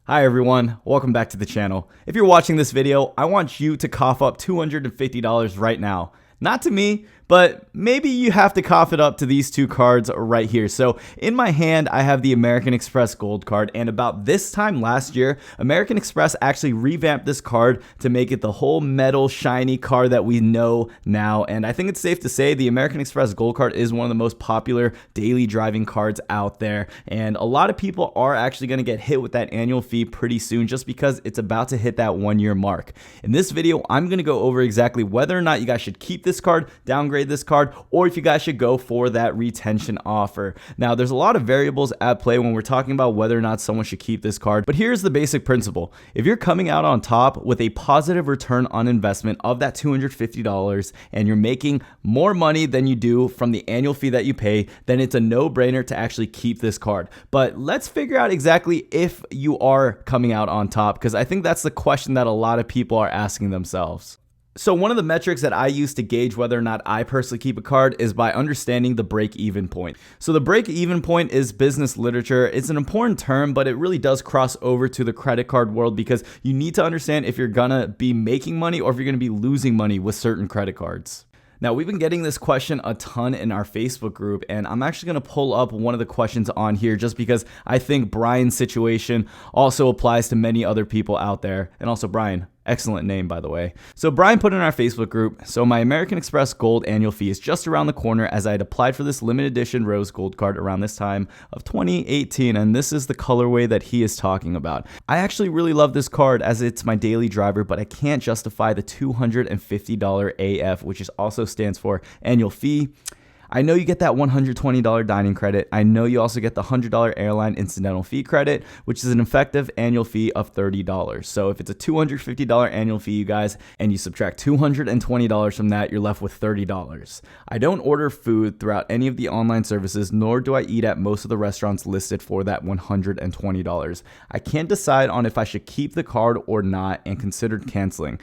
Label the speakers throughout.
Speaker 1: Hi everyone, welcome back to the channel. If you're watching this video, I want you to cough up $250 right now. Not to me, but maybe you have to cough it up to these two cards right here. So in my hand, I have the American Express Gold card, and about this time last year, American Express actually revamped this card to make it the whole metal shiny card that we know now. And I think it's safe to say the American Express Gold card is one of the most popular daily driving cards out there. And a lot of people are actually going to get hit with that annual fee pretty soon just because it's about to hit that 1 year mark. In this video, I'm going to go over exactly whether or not you guys should keep this card, downgrade this card, or if you guys should go for that retention offer. Now, there's a lot of variables at play when we're talking about whether or not someone should keep this card, but here's the basic principle. If you're coming out on top with a positive return on investment of that $250 and you're making more money than you do from the annual fee that you pay, then it's a no-brainer to actually keep this card. But let's figure out exactly if you are coming out on top, because I think that's the question that a lot of people are asking themselves. So one of the metrics that I use to gauge whether or not I personally keep a card is by understanding the break-even point. So the break-even point is business literature. It's an important term, but it really does cross over to the credit card world because you need to understand if you're gonna be making money or if you're gonna be losing money with certain credit cards. Now, we've been getting this question a ton in our Facebook group, and I'm actually going to pull up one of the questions on here just because I think Brian's situation also applies to many other people out there. And also, Brian, excellent name, by the way. So Brian put in our Facebook group, so my American Express Gold annual fee is just around the corner as I had applied for this limited edition Rose Gold card around this time of 2018, and this is the colorway that he is talking about. I actually really love this card as it's my daily driver, but I can't justify the $250 AF, which is also stands for annual fee. I know you get that $120 dining credit. I know you also get the $100 airline incidental fee credit, which is an effective annual fee of $30. So if it's a $250 annual fee, you guys, and you subtract $220 from that, you're left with $30. I don't order food throughout any of the online services, nor do I eat at most of the restaurants listed for that $120. I can't decide on if I should keep the card or not and considered canceling.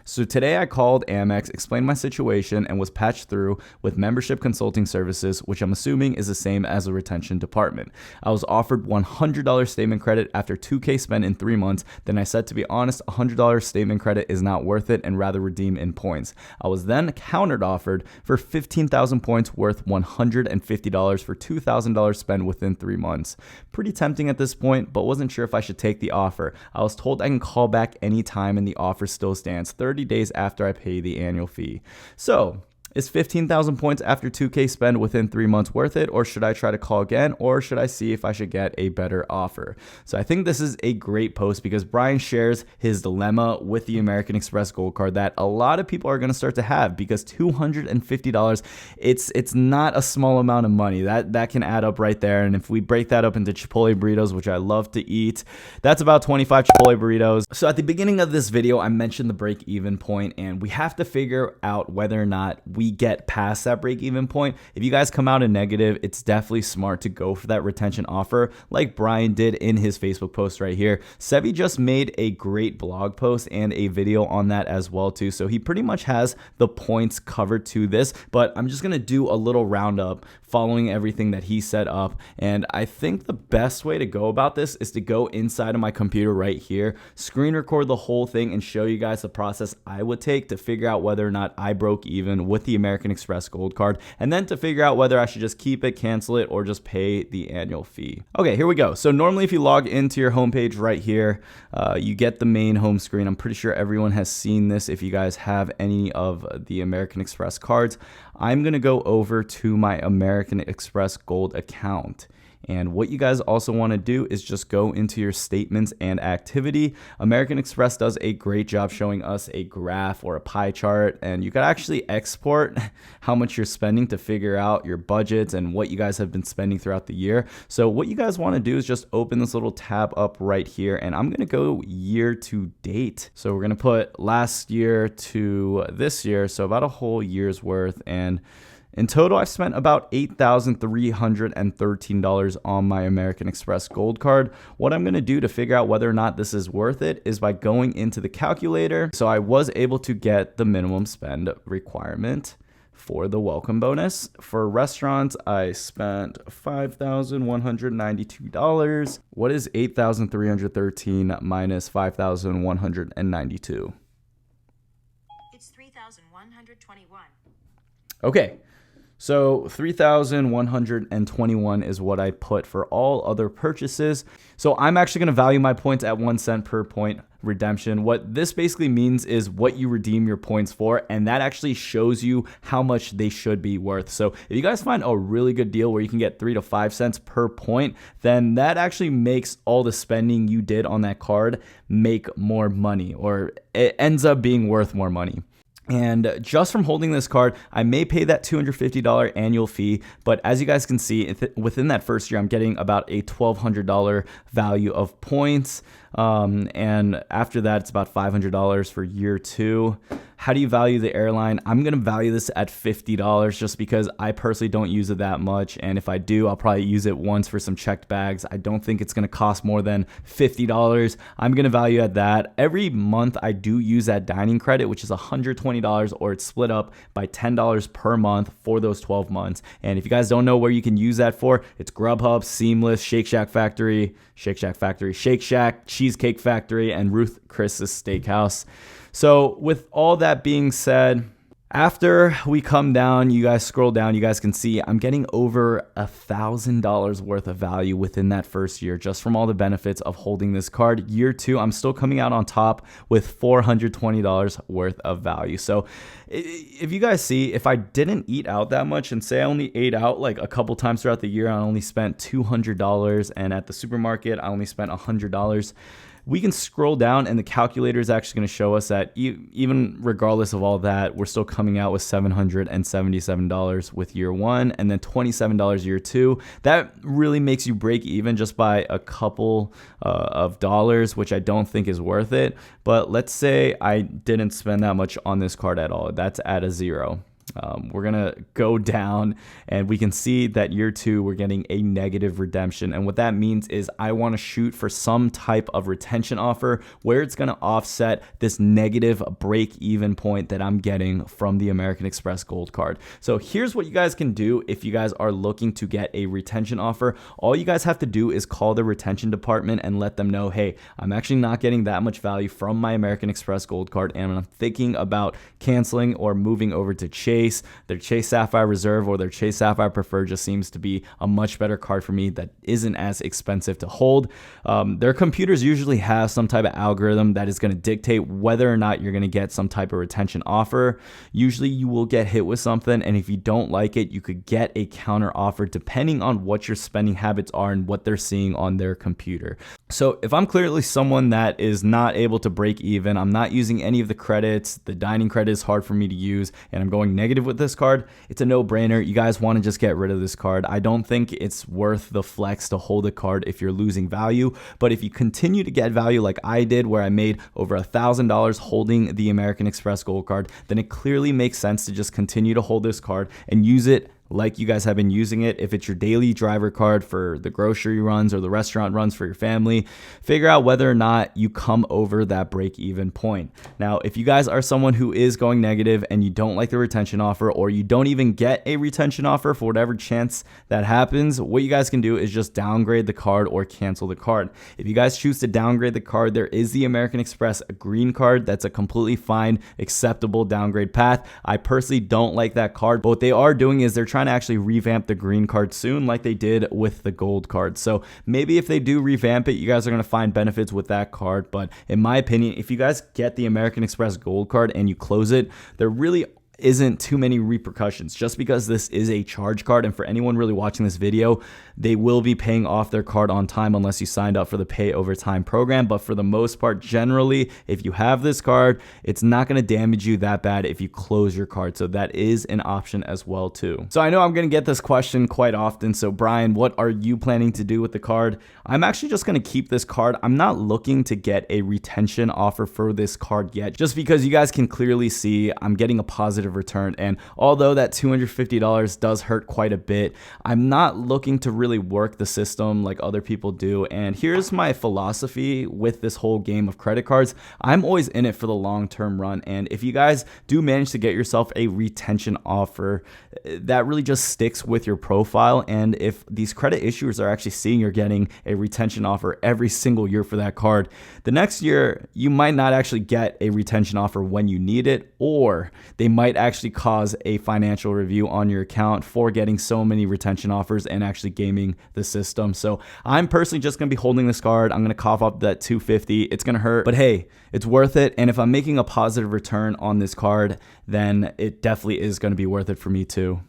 Speaker 1: So today I called Amex, explained my situation, and was patched through with membership consulting services, which I'm assuming is the same as a retention department. I was offered $100 statement credit after $2K spent in 3 months. Then I said, to be honest, $100 statement credit is not worth it and rather redeem in points. I was then countered offered for 15,000 points worth $150 for $2,000 spent within 3 months. Pretty tempting at this point, but wasn't sure if I should take the offer. I was told I can call back anytime and the offer still stands 30 days after I pay the annual fee. So, is 15,000 points after 2K spend within 3 months worth it, or should I try to call again, or should I see if I should get a better offer? So I think this is a great post because Brian shares his dilemma with the American Express Gold card that a lot of people are going to start to have because $250, it's not a small amount of money. That can add up right there. And if we break that up into Chipotle burritos, which I love to eat, that's about 25 Chipotle burritos. So at the beginning of this video, I mentioned the break-even point, and we have to figure out whether or not we get past that break-even point. If you guys come out in negative, it's definitely smart to go for that retention offer like Brian did in his Facebook post right here. Sevi just made a great blog post and a video on that as well too, so he pretty much has the points covered to this, but I'm just gonna do a little roundup following everything that he set up. And I think the best way to go about this is to go inside of my computer right here, screen record the whole thing, and show you guys the process I would take to figure out whether or not I broke even with the American Express Gold card, and then to figure out whether I should just keep it, cancel it, or just pay the annual fee. Okay, here we go. So normally if you log into your homepage right here, you get the main home screen. I'm pretty sure everyone has seen this if you guys have any of the American Express cards. I'm going to go over to my American Express Gold account. And what you guys also want to do is just go into your statements and activity. American Express does a great job showing us a graph or a pie chart, and you could actually export how much you're spending to figure out your budgets and what you guys have been spending throughout the year. So what you guys want to do is just open this little tab up right here, and I'm going to go year to date. So we're going to put last year to this year, so about a whole year's worth. And in total, I've spent about $8,313 on my American Express Gold card. What I'm going to do to figure out whether or not this is worth it is by going into the calculator. So I was able to get the minimum spend requirement. for the welcome bonus. For restaurants, I spent $5,192. What is 8,313 minus 5,192?
Speaker 2: It's 3,121.
Speaker 1: Okay. So 3,121 is what I put for all other purchases. So I'm actually going to value my points at 1 cent per point redemption. What this basically means is what you redeem your points for, and that actually shows you how much they should be worth. So if you guys find a really good deal where you can get 3 to 5 cents per point, then that actually makes all the spending you did on that card make more money, or it ends up being worth more money. And just from holding this card, I may pay that $250 annual fee, but as you guys can see, within that first year, I'm getting about a $1,200 value of points. And after that, it's about $500 for year 2. How do you value the airline? I'm going to value this at $50 just because I personally don't use it that much. And if I do, I'll probably use it once for some checked bags. I don't think it's going to cost more than $50. I'm going to value at that. Every month, I do use that dining credit, which is $120, or it's split up by $10 per month for those 12 months. And if you guys don't know where you can use that for, it's Grubhub, Seamless, Shake Shack, Shake Shack, Cheesecake Factory, and Ruth Chris's Steakhouse. So with all that being said, after we come down, you guys scroll down, you guys can see I'm getting over $1,000 worth of value within that first year just from all the benefits of holding this card. Year 2, I'm still coming out on top with $420 worth of value. So if you guys see, if I didn't eat out that much, and say I only ate out like a couple times throughout the year, I only spent $200, and at the supermarket, I only spent $100. We can scroll down and the calculator is actually going to show us that even regardless of all that, we're still coming out with $777 with year 1 and then $27 year 2. That really makes you break even just by a couple of dollars, which I don't think is worth it. But let's say I didn't spend that much on this card at all. That's at a 0. We're going to go down and we can see that year 2, we're getting a negative redemption. And what that means is I want to shoot for some type of retention offer where it's going to offset this negative break even point that I'm getting from the American Express Gold Card. So here's what you guys can do if you guys are looking to get a retention offer. All you guys have to do is call the retention department and let them know, hey, I'm actually not getting that much value from my American Express Gold Card, and I'm thinking about canceling or moving over to Chase. Their Chase Sapphire Reserve or their Chase Sapphire Preferred just seems to be a much better card for me that isn't as expensive to hold. Their computers usually have some type of algorithm that is going to dictate whether or not you're going to get some type of retention offer. Usually you will get hit with something, and if you don't like it, you could get a counter offer depending on what your spending habits are and what they're seeing on their computer. So if I'm clearly someone that is not able to break even, I'm not using any of the credits, the dining credit is hard for me to use, and I'm going negative with this card, it's a no-brainer. You guys want to just get rid of this card. I don't think it's worth the flex to hold a card if you're losing value, but if you continue to get value like I did, where I made over $1,000 holding the American Express Gold Card, then it clearly makes sense to just continue to hold this card and use it like you guys have been using it. If it's your daily driver card for the grocery runs or the restaurant runs for your family, figure out whether or not you come over that break-even point. Now, if you guys are someone who is going negative and you don't like the retention offer, or you don't even get a retention offer for whatever chance that happens, what you guys can do is just downgrade the card or cancel the card. If you guys choose to downgrade the card, there is the American Express green card. That's a completely fine, acceptable downgrade path. I personally don't like that card, but what they are doing is they're trying to actually revamp the green card soon, like they did with the gold card. So maybe if they do revamp it, you guys are going to find benefits with that card. But in my opinion, if you guys get the American Express Gold Card and you close it, there really isn't too many repercussions, just because this is a charge card. And for anyone really watching this video, they will be paying off their card on time unless you signed up for the pay over time program. But for the most part, generally, if you have this card, it's not going to damage you that bad if you close your card. So that is an option as well too. So I know I'm going to get this question quite often. So Brian, what are you planning to do with the card? I'm actually just going to keep this card. I'm not looking to get a retention offer for this card yet, just because you guys can clearly see I'm getting a positive positive return. And although that $250 does hurt quite a bit, I'm not looking to really work the system like other people do. And here's my philosophy with this whole game of credit cards. I'm always in it for the long-term run. And if you guys do manage to get yourself a retention offer, that really just sticks with your profile. And if these credit issuers are actually seeing you're getting a retention offer every single year for that card, the next year you might not actually get a retention offer when you need it, or they might actually cause a financial review on your account for getting so many retention offers and actually gaming the system. So I'm personally just going to be holding this card. I'm going to cough up that $250. It's going to hurt, but hey, it's worth it. And if I'm making a positive return on this card, then it definitely is going to be worth it for me too.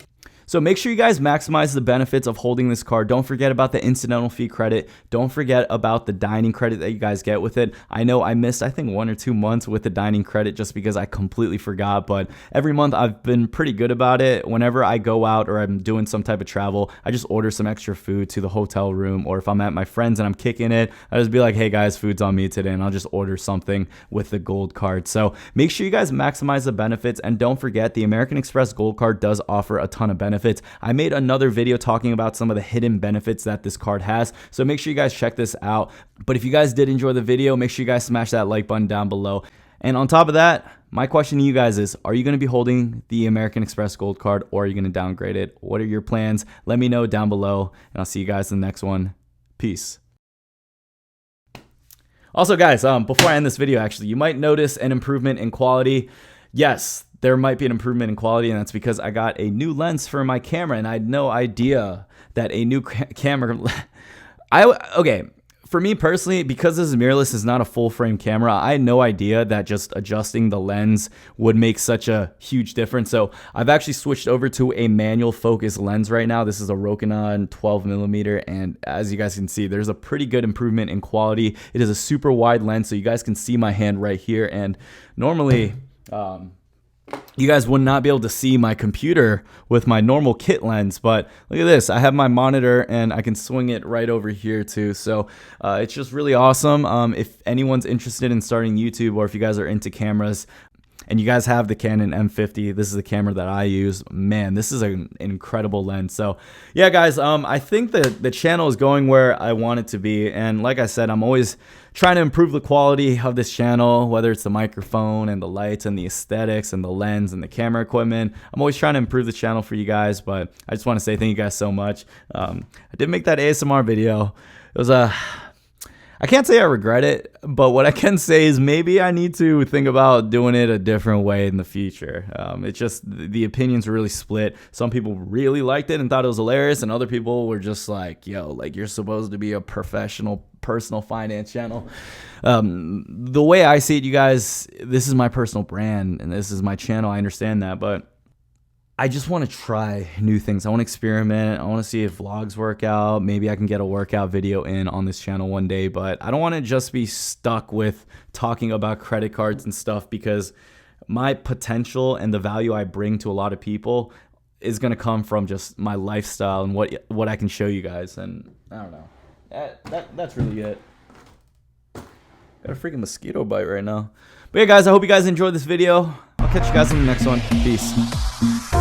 Speaker 1: So make sure you guys maximize the benefits of holding this card. Don't forget about the incidental fee credit. Don't forget about the dining credit that you guys get with it. I know I missed, I think, 1 or 2 months with the dining credit just because I completely forgot, but every month I've been pretty good about it. Whenever I go out or I'm doing some type of travel, I just order some extra food to the hotel room, or if I'm at my friends and I'm kicking it, I just be like, hey guys, food's on me today, and I'll just order something with the gold card. So make sure you guys maximize the benefits, and don't forget the American Express Gold Card does offer a ton of benefits. I made another video talking about some of the hidden benefits that this card has, so make sure you guys check this out. But if you guys did enjoy the video, make sure you guys smash that like button down below. And on top of that, my question to you guys is, are you going to be holding the American Express Gold Card, or are you going to downgrade it? What are your plans? Let me know down below, and I'll see you guys in the next one. Peace. Also guys, before I end this video, actually, you might notice an improvement in quality. Yes, there might be an improvement in quality, and that's because I got a new lens for my camera, and I had no idea that a new camera... Okay, for me personally, because this mirrorless is not a full frame camera, I had no idea that just adjusting the lens would make such a huge difference. So I've actually switched over to a manual focus lens right now. This is a Rokinon 12mm, and as you guys can see, there's a pretty good improvement in quality. It is a super wide lens, so you guys can see my hand right here, and normally... you guys would not be able to see my computer with my normal kit lens, but look at this. I have my monitor and I can swing it right over here too. So it's just really awesome. If anyone's interested in starting YouTube, or if you guys are into cameras and you guys have the Canon M50, this is the camera that I use. Man, this is an incredible lens. So yeah, guys, I think that the channel is going where I want it to be. And like I said, I'm always trying to improve the quality of this channel, whether it's the microphone and the lights and the aesthetics and the lens and the camera equipment. I'm always trying to improve the channel for you guys, but I just want to say thank you guys so much. I did make that ASMR video. It was I can't say I regret it, but what I can say is maybe I need to think about doing it a different way in the future. It's just the opinions were really split. Some people really liked it and thought it was hilarious, and other people were just like, yo, like, you're supposed to be a professional personal finance channel. The way I see it, you guys, this is my personal brand and this is my channel. I understand that, but I just want to try new things. I want to experiment. I want to see if vlogs work out. Maybe I can get a workout video in on this channel one day, but I don't want to just be stuck with talking about credit cards and stuff, because my potential and the value I bring to a lot of people is going to come from just my lifestyle and what I can show you guys. And I don't know. That's really it. Got a freaking mosquito bite right now. But yeah, guys, I hope you guys enjoyed this video. I'll catch you guys in the next one. Peace.